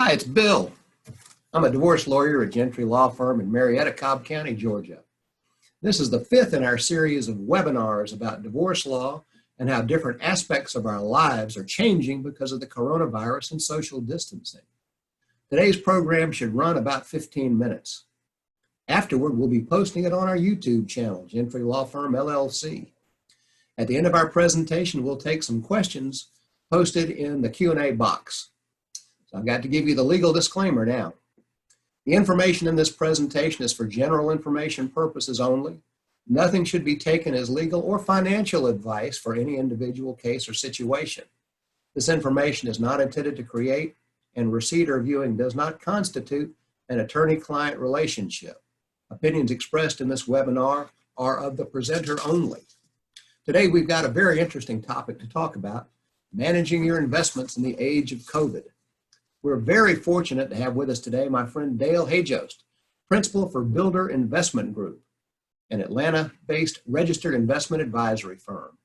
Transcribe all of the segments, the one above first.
Hi, it's Bill. I'm a divorce lawyer at Gentry Law Firm in Marietta, Cobb County, Georgia. This is the fifth in our series of webinars about divorce law and how different aspects of our lives are changing because of the coronavirus and social distancing. Today's program should run about 15 minutes. Afterward, we'll be posting it on our YouTube channel, Gentry Law Firm LLC. At the end of our presentation, we'll take some questions posted in the Q&A box. So I've got to give you the legal disclaimer now. The information in this presentation is for general information purposes only. Nothing should be taken as legal or financial advice for any individual case or situation. This information is not intended to create, and receipt or viewing does not constitute an attorney-client relationship. Opinions expressed in this webinar are of the presenter only. Today we've got a very interesting topic to talk about, managing your investments in the age of COVID. We're very fortunate to have with us today my friend Dale Hajost, Principal for Builder Investment Group, an Atlanta-based registered investment advisory firm.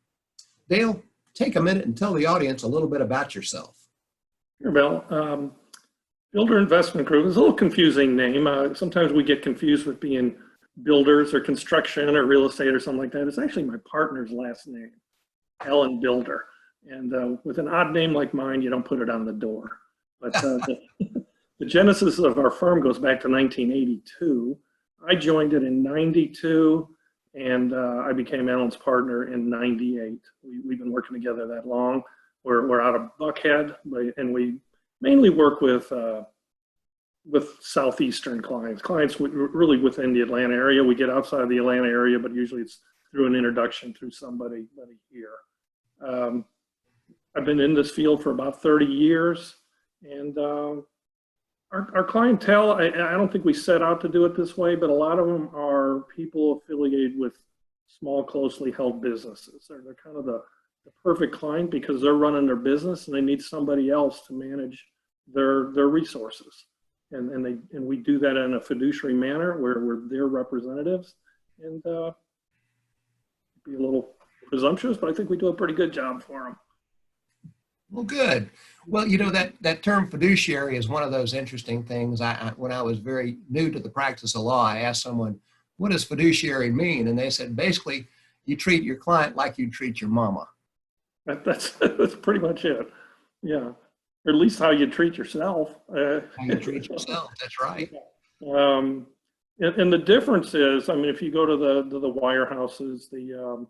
Dale, take a minute and tell the audience a little bit about yourself. Sure, Bill. Builder Investment Group is a little confusing name. Sometimes we get confused with being builders or construction or real estate or something like that. It's actually my partner's last name, Alan Builder. And with an odd name like mine, you don't put it on the door. But the genesis of our firm goes back to 1982. I joined it in 92, and I became Alan's partner in 98. We've been working together that long. We're out of Buckhead, and we mainly work with southeastern clients really within the Atlanta area. We get outside of the Atlanta area, but usually it's through an introduction through somebody here. I've been in this field for about 30 years. And our clientele, I don't think we set out to do it this way, but a lot of them are people affiliated with small, closely held businesses. They're kind of the perfect client because they're running their business and they need somebody else to manage their resources. And we do that in a fiduciary manner where we're their representatives. And be a little presumptuous, but I think we do a pretty good job for them. Well, good. Well, you know, that term fiduciary is one of those interesting things. When I was very new to the practice of law, I asked someone, what does fiduciary mean? And they said, basically, you treat your client like you treat your mama. That's pretty much it. Yeah. Or at least how you treat yourself. How you treat yourself, that's right. And the difference is, I mean, if you go to the wirehouses, the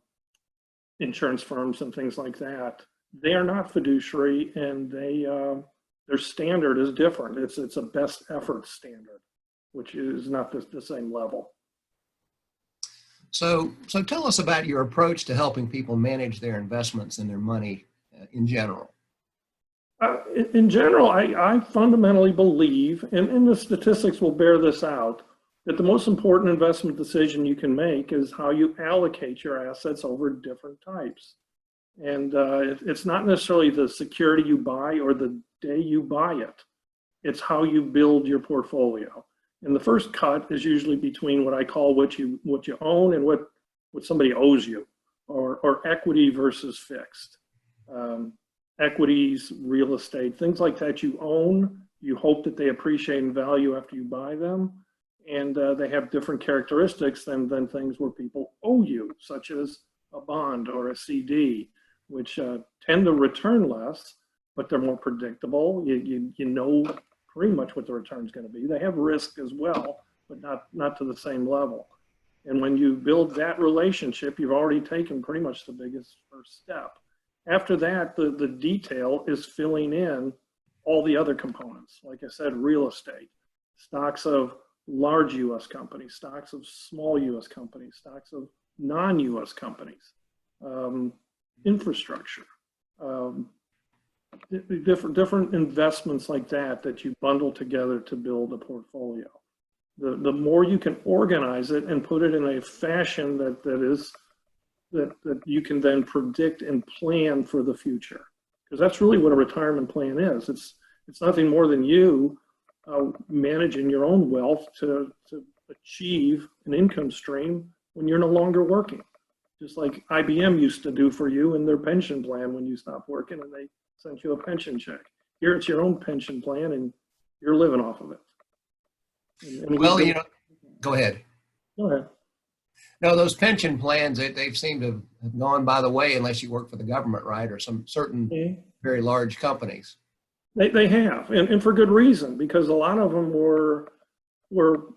insurance firms and things like that, they are not fiduciary, and their standard is different. It's a best effort standard, which is not the same level. So tell us about your approach to helping people manage their investments and their money in general. In general, I fundamentally believe, and the statistics will bear this out, that the most important investment decision you can make is how you allocate your assets over different types. And it's not necessarily the security you buy or the day you buy it. It's how you build your portfolio. And the first cut is usually between what I call what you own and what somebody owes you, or equity versus fixed. Equities, real estate, things like that you own. You hope that they appreciate in value after you buy them. And they have different characteristics than things where people owe you, such as a bond or a CD, which tend to return less, but they're more predictable. You know pretty much what the return is going to be. They have risk as well, but not to the same level. And when you build that relationship, you've already taken pretty much the biggest first step. After that, the detail is filling in all the other components. Like I said, real estate, stocks of large U.S. companies, stocks of small U.S. companies, stocks of non-U.S. companies. Infrastructure, different investments like that you bundle together to build a portfolio. The more you can organize it and put it in a fashion that you can then predict and plan for the future, because that's really what a retirement plan is. It's nothing more than you managing your own wealth to achieve an income stream when you're no longer working. Just like IBM used to do for you in their pension plan when you stopped working and they sent you a pension check. Here it's your own pension plan, and you're living off of it. And Well, go ahead. go ahead. No, those pension plans, they've seemed to have gone by the way unless you work for the government, right? Or some certain very large companies. They have, and for good reason, because a lot of them were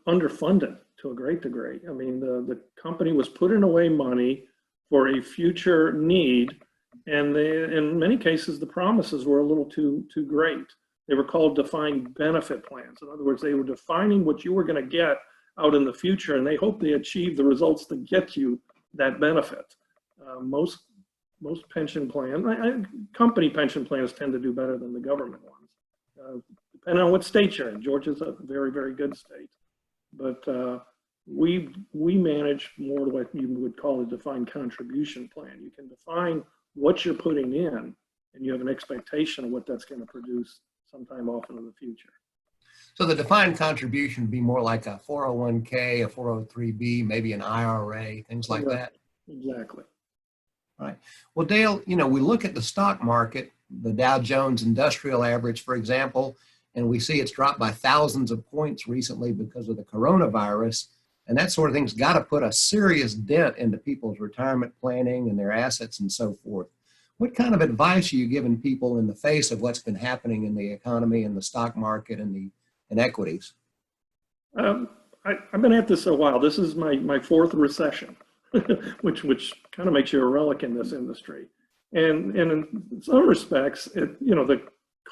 underfunded to a great degree. I mean, the company was putting away money for a future need, and in many cases, the promises were a little too great. They were called defined benefit plans. In other words, they were defining what you were going to get out in the future, and they hoped they achieved the results to get you that benefit. Most pension plans, company pension plans tend to do better than the government ones, depending on what state you're in. Georgia's a very, very good state, but we manage more to what you would call a defined contribution plan. You can define what you're putting in, and you have an expectation of what that's going to produce sometime off into the future. So the defined contribution would be more like a 401k, a 403b, maybe an IRA, things like that. Exactly. Right. Well, Dale, we look at the stock market, the Dow Jones Industrial Average, for example, and we see it's dropped by thousands of points recently because of the coronavirus. And that sort of thing's got to put a serious dent into people's retirement planning and their assets and so forth. What kind of advice are you giving people in the face of what's been happening in the economy and the stock market and equities? I've been at this a while. This is my fourth recession, which kind of makes you a relic in this industry. And in some respects, the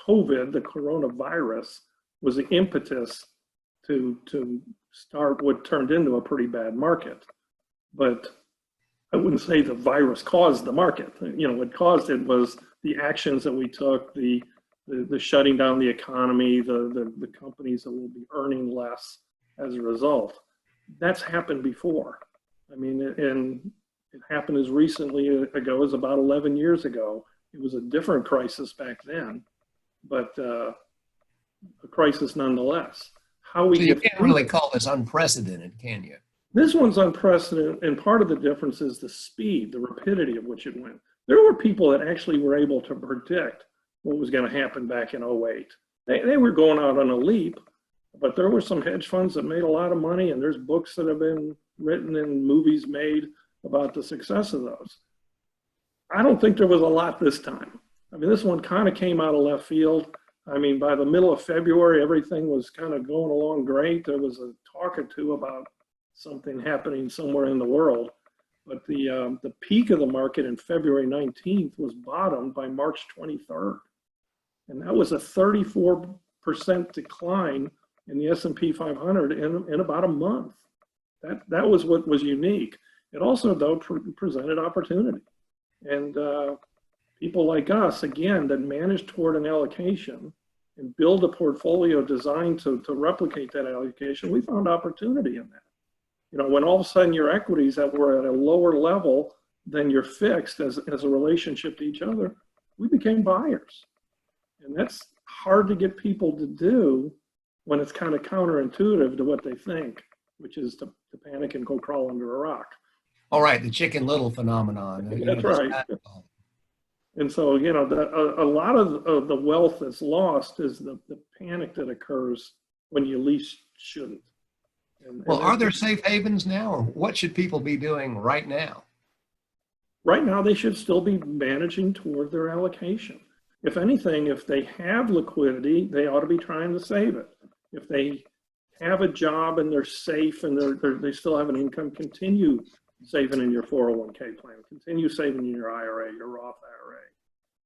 COVID, the coronavirus, was the impetus to start what turned into a pretty bad market. But I wouldn't say the virus caused the market. What caused it was the actions that we took, the shutting down the economy, the companies that will be earning less as a result. That's happened before. I mean, and it happened as recently ago as about 11 years ago. It was a different crisis back then, but a crisis nonetheless. So you can't really call this unprecedented, can you? This one's unprecedented, and part of the difference is the speed, the rapidity of which it went. There were people that actually were able to predict what was going to happen back in 2008. They were going out on a leap, but there were some hedge funds that made a lot of money, and there's books that have been written and movies made about the success of those. I don't think there was a lot this time. I mean, this one kind of came out of left field. I mean, by the middle of February, everything was kind of going along great. There was a talk or two about something happening somewhere in the world. But the peak of the market in February 19th was bottomed by March 23rd. And that was a 34% decline in the S&P 500 in about a month. That was what was unique. It also, though, presented opportunity. And people like us, again, that managed toward an allocation and build a portfolio designed to replicate that allocation, we found opportunity in that. When all of a sudden your equities that were at a lower level than your fixed as a relationship to each other, we became buyers. And that's hard to get people to do when it's kind of counterintuitive to what they think, which is to panic and go crawl under a rock. All right, the Chicken Little phenomenon. That's right. And so, a lot of the wealth that's lost is the panic that occurs when you least shouldn't. Well, are there safe havens now, or what should people be doing right now? Right now, they should still be managing toward their allocation. If anything, if they have liquidity, they ought to be trying to save it. If they have a job and they're safe and they still have an income, continue saving in your 401k plan, continue saving in your IRA, your Roth IRA.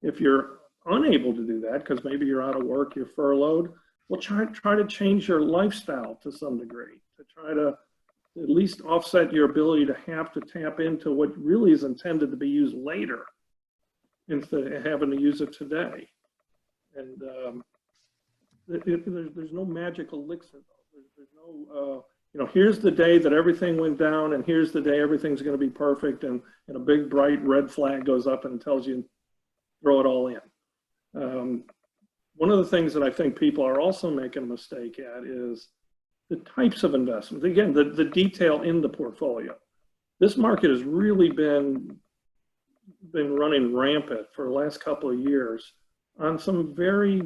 If you're unable to do that, because maybe you're out of work, you're furloughed, well, try to change your lifestyle to some degree, to try to at least offset your ability to have to tap into what really is intended to be used later instead of having to use it today. And there's no magic elixir, though. There's no, here's the day that everything went down, and here's the day everything's going to be perfect, and a big bright red flag goes up and tells you, throw it all in. One of the things that I think people are also making a mistake at is the types of investments. Again, the detail in the portfolio. This market has really been running rampant for the last couple of years on some very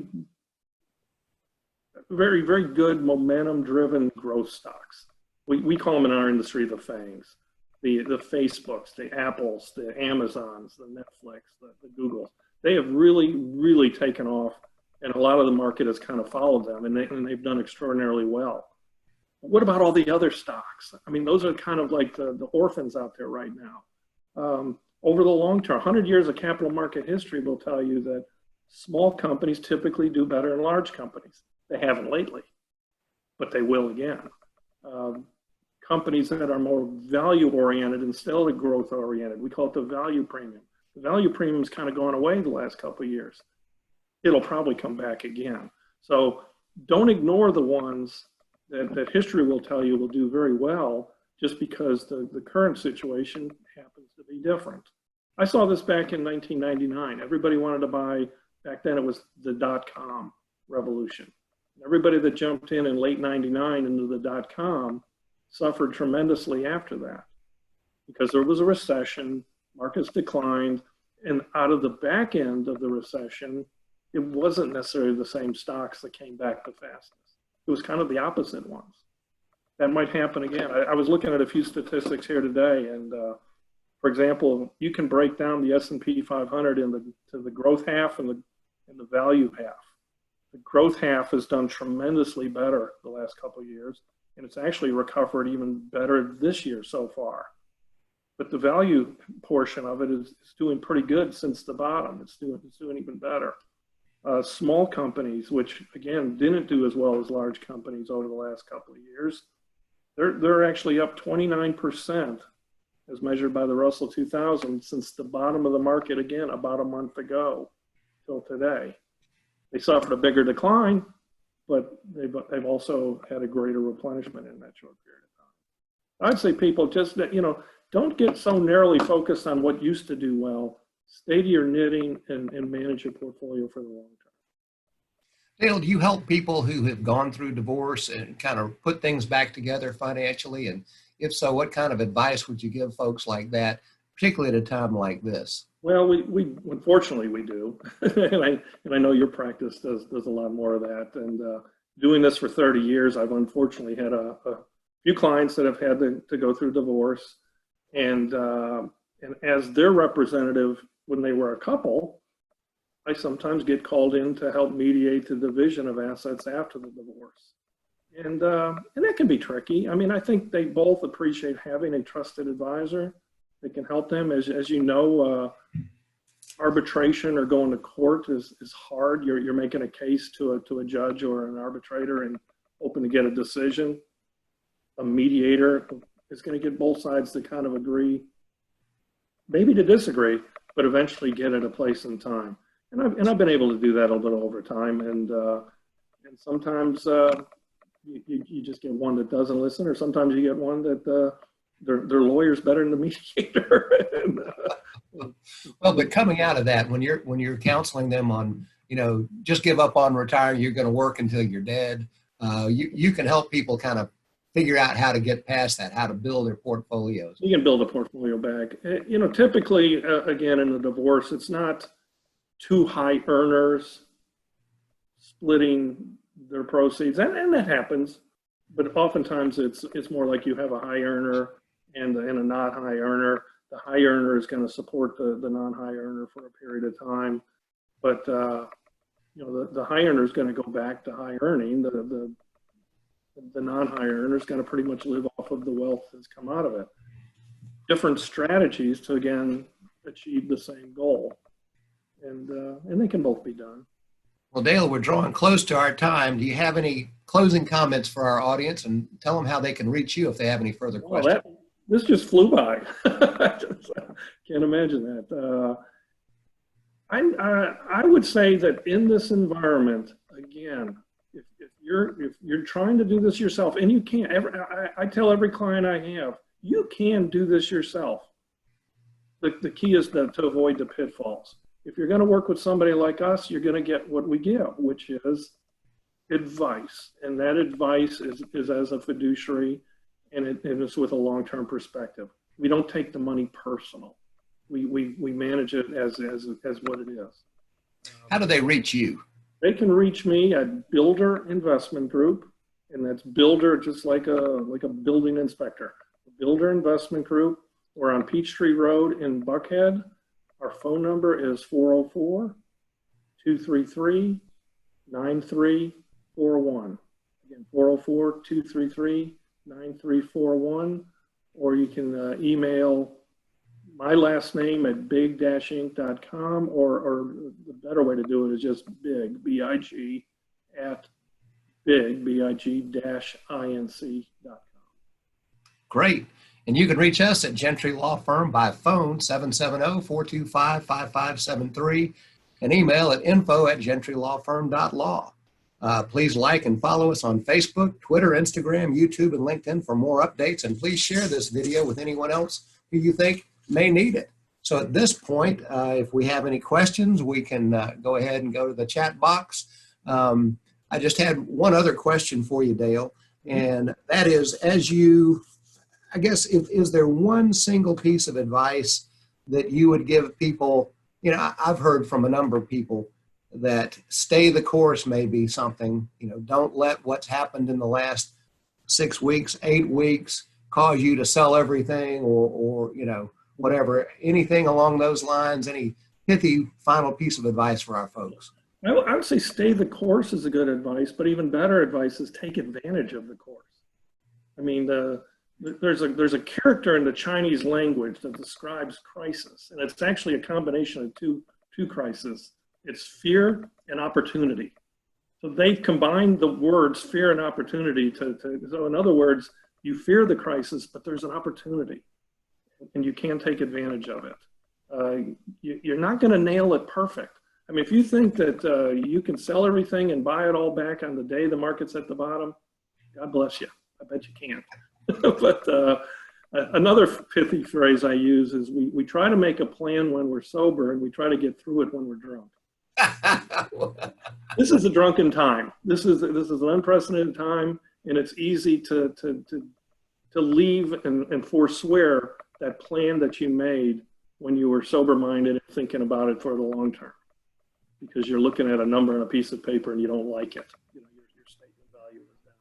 very, very good momentum-driven growth stocks. We call them in our industry the FANGs, the Facebooks, the Apples, the Amazons, the Netflix, the Googles. They have really, really taken off, and a lot of the market has kind of followed them, and they've done extraordinarily well. But what about all the other stocks? I mean, those are kind of like the orphans out there right now. Over the long term, 100 years of capital market history will tell you that small companies typically do better than large companies. They haven't lately, but they will again. Companies that are more value-oriented instead of growth-oriented, we call it the value premium. The value premium has kind of gone away the last couple of years. It'll probably come back again. So don't ignore the ones that history will tell you will do very well just because the current situation happens to be different. I saw this back in 1999. Everybody wanted to buy, back then it was the dot-com revolution. Everybody that jumped in late 99 into the dot-com suffered tremendously after that because there was a recession, markets declined, and out of the back end of the recession, it wasn't necessarily the same stocks that came back the fastest. It was kind of the opposite ones. That might happen again. I was looking at a few statistics here today, and for example, you can break down the S&P 500 into the growth half and the value half. The growth half has done tremendously better the last couple of years, and it's actually recovered even better this year so far. But the value portion of it is doing pretty good since the bottom. It's doing even better. Small companies, which again didn't do as well as large companies over the last couple of years, they're actually up 29% as measured by the Russell 2000 since the bottom of the market again about a month ago till today. They suffered a bigger decline, but they've also had a greater replenishment in that short period of time. I'd say people just, don't get so narrowly focused on what used to do well. Stay to your knitting and manage your portfolio for the long term. Dale, do you help people who have gone through divorce and kind of put things back together financially? And if so, what kind of advice would you give folks like that, particularly at a time like this? Well, we unfortunately we do, and I know your practice does a lot more of that. And doing this for 30 years, I've unfortunately had a few clients that have had to go through divorce, and as their representative when they were a couple, I sometimes get called in to help mediate the division of assets after the divorce, and that can be tricky. I mean, I think they both appreciate having a trusted advisor that can help them. As you know, arbitration or going to court is hard. You're making a case to a judge or an arbitrator and hoping to get a decision. A mediator is going to get both sides to kind of agree, maybe to disagree, but eventually get at a place and time. And I've been able to do that a little over time. And sometimes you just get one that doesn't listen, or sometimes you get one that their lawyer's better than the mediator. Well, but coming out of that, when you're counseling them on, just give up on retiring, you're going to work until you're dead. You can help people kind of figure out how to get past that, how to build their portfolios. You can build a portfolio back. Typically, again, in a divorce, it's not two high earners splitting their proceeds, and that happens. But oftentimes, it's more like you have a high earner and a not high earner. The high earner is going to support the non-high earner for a period of time, but the high earner is going to go back to high earning. The non-high earner is going to pretty much live off of the wealth that's come out of it. Different strategies to again achieve the same goal, and they can both be done. Well, Dale, we're drawing close to our time. Do you have any closing comments for our audience, and tell them how they can reach you if they have any further questions? This just flew by. Can't imagine that. I would say that in this environment, again, if you're trying to do this yourself, and you can't, I tell every client I have, you can do this yourself. The key is to avoid the pitfalls. If you're going to work with somebody like us, you're going to get what we give, which is advice. And that advice is as a fiduciary, and it's with a long-term perspective. We don't take the money personal. We manage it as what it is. How do they reach you? They can reach me at Builder Investment Group, and that's Builder just like a building inspector. Builder Investment Group. We're on Peachtree Road in Buckhead. Our phone number is 404-233-9341. Again, 404-233-9341. Or you can email my last name at big-inc.com, or the better way to do it is just big, B-I-G, at big, B-I-G-inc.com. Great. And you can reach us at Gentry Law Firm by phone, 770-425-5573, and email at info@gentrylawfirm.law. Please like and follow us on Facebook, Twitter, Instagram, YouTube, and LinkedIn for more updates. And please share this video with anyone else who you think may need it. So at this point, if we have any questions, we can go ahead and go to the chat box. I just had one other question for you, Dale, and that is, I guess, is there one single piece of advice that you would give people? You know, I've heard from a number of people that stay the course may be something, don't let what's happened in the last 6 weeks, 8 weeks cause you to sell everything or whatever, anything along those lines. Any pithy final piece of advice for our folks? I would say stay the course is a good advice, but even better advice is take advantage of the course. I mean, there's a character in the Chinese language that describes crisis, and it's actually a combination of two crises. It's fear and opportunity. So they've combined the words fear and opportunity so in other words, you fear the crisis, but there's an opportunity, and you can take advantage of it. You're not going to nail it perfect. I mean, if you think that you can sell everything and buy it all back on the day the market's at the bottom, God bless you. I bet you can't. But another pithy phrase I use is we try to make a plan when we're sober, and we try to get through it when we're drunk. This is a drunken time. This is an unprecedented time, and it's easy to leave and forswear that plan that you made when you were sober-minded and thinking about it for the long term, because you're looking at a number on a piece of paper and you don't like it. Your statement value is down.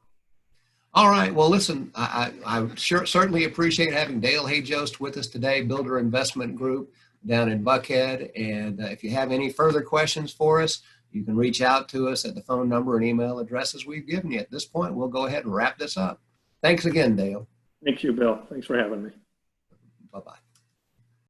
All right. Well, listen, I certainly appreciate having Dale Hayjost with us today, Builder Investment Group down in Buckhead. And if you have any further questions for us, you can reach out to us at the phone number and email addresses we've given you. At this point, we'll go ahead and wrap this up. Thanks again, Dale. Thank you, Bill. Thanks for having me. Bye-bye.